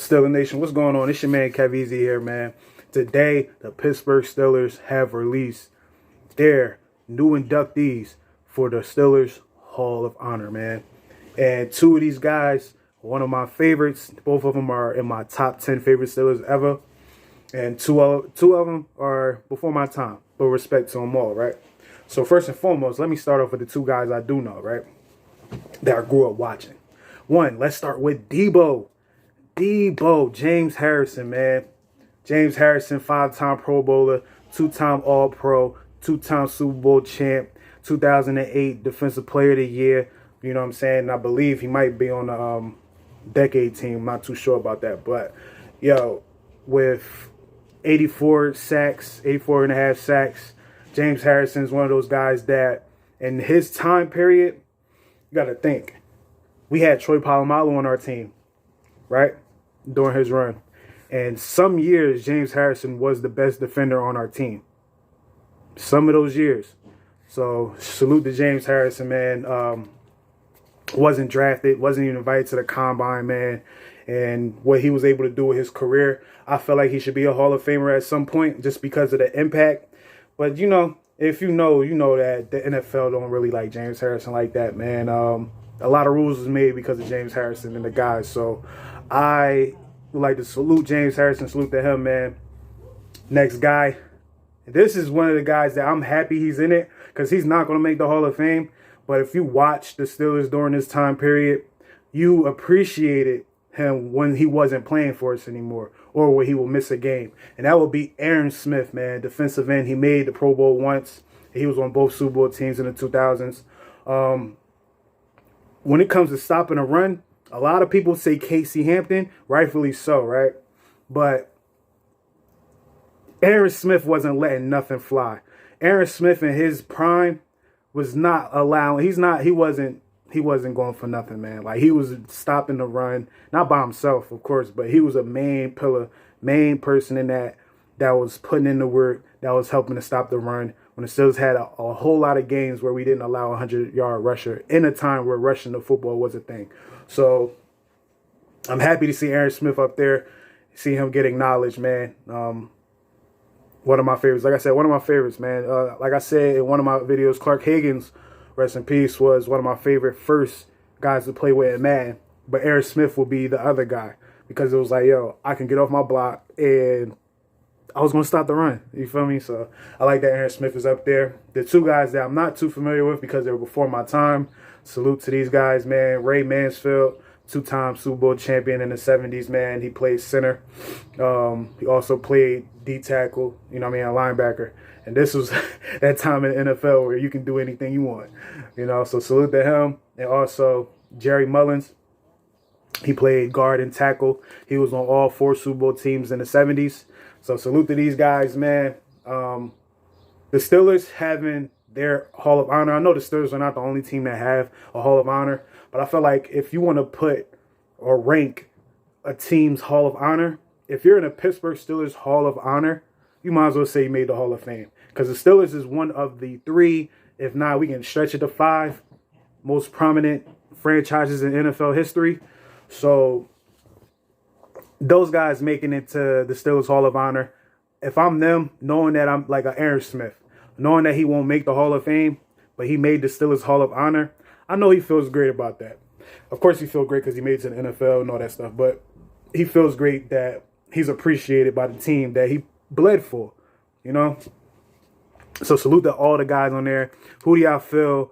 Steeler Nation, what's going on? It's your man Kev Easy here, man. Today, the Pittsburgh Steelers have released their new inductees for the Steelers Hall of Honor, man. And two of these guys, one of my favorites, both of them are in my top 10 favorite Steelers ever. And two of them are before my time, but respect to them all, right? So first and foremost, let me start off with the two guys I do know, right? That I grew up watching. One, let's start with Debo, James Harrison, man. James Harrison, 5-time Pro Bowler, 2-time All-Pro, 2-time Super Bowl champ, 2008 Defensive Player of the Year. You know what I'm saying? And I believe he might be on the decade team. I'm not too sure about that. But, yo, with 84 sacks, 84 and a half sacks, James Harrison is one of those guys that in his time period, you got to think. We had Troy Polamalu on our team, right, during his run. And some years, James Harrison was the best defender on our team. Some of those years. So, salute to James Harrison, man. Wasn't drafted, wasn't even invited to the Combine, man. And what he was able to do with his career, I feel like he should be a Hall of Famer at some point just because of the impact. But, you know, if you know that the NFL don't really like James Harrison like that, man. A lot of rules was made because of James Harrison and the guys. So I would like to salute James Harrison, salute to him, man. Next guy. This is one of the guys that I'm happy he's in it because he's not going to make the Hall of Fame. But if you watch the Steelers during this time period, you appreciated him when he wasn't playing for us anymore or when he will miss a game. And that would be Aaron Smith, man, defensive end. He made the Pro Bowl once. He was on both Super Bowl teams in the 2000s. When it comes to stopping a run, a lot of people say Casey Hampton, rightfully so, right? But Aaron Smith wasn't letting nothing fly. Aaron Smith in his prime was not allowing, he wasn't going for nothing, man. Like, he was stopping the run, not by himself, of course, but he was a main pillar, main person in that was putting in the work, that was helping to stop the run. When the Steelers had a whole lot of games where we didn't allow a 100-yard rusher in a time where rushing the football was a thing. So I'm happy to see Aaron Smith up there, see him get acknowledged, man. One of my favorites. Like I said, one of my favorites, man. Like I said in one of my videos, Clark Higgins, rest in peace, was one of my favorite first guys to play with in Madden. But Aaron Smith will be the other guy because it was like, yo, I can get off my block and I was going to stop the run. You feel me? So I like that Aaron Smith is up there. The two guys that I'm not too familiar with because they were before my time. Salute to these guys, man. Ray Mansfield, 2-time Super Bowl champion in the 70s, man. He played center. He also played D-tackle, you know what I mean, a linebacker. And this was that time in the NFL where you can do anything you want. You know, so salute to him. And also Jerry Mullins. He played guard and tackle. He was on all 4 Super Bowl teams in the 70s. So salute to these guys, man. The Steelers having their Hall of Honor. I know the Steelers are not the only team that have a Hall of Honor, but I feel like if you want to put or rank a team's Hall of Honor, if you're in a Pittsburgh Steelers Hall of Honor, you might as well say you made the Hall of Fame. Because the Steelers is one of the 3, if not, we can stretch it to 5 most prominent franchises in NFL history. So those guys making it to the Steelers Hall of Honor, if I'm them, knowing that I'm like an Aaron Smith, knowing that he won't make the Hall of Fame, but he made the Steelers Hall of Honor, I know he feels great about that. Of course he feels great because he made it to the NFL and all that stuff, but he feels great that he's appreciated by the team that he bled for, you know? So salute to all the guys on there. Who do y'all feel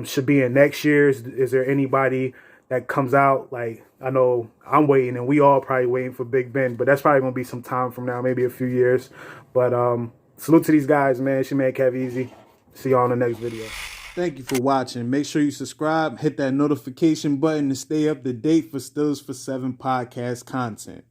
should be in next year's? Is there anybody that comes out? Like, I know I'm waiting, and we all probably waiting for Big Ben, but that's probably going to be some time from now, maybe a few years. But salute to these guys, man. It's your man, Kev Easy. See y'all in the next video. Thank you for watching. Make sure you subscribe, hit that notification button to stay up to date for Steelers for 7 podcast content.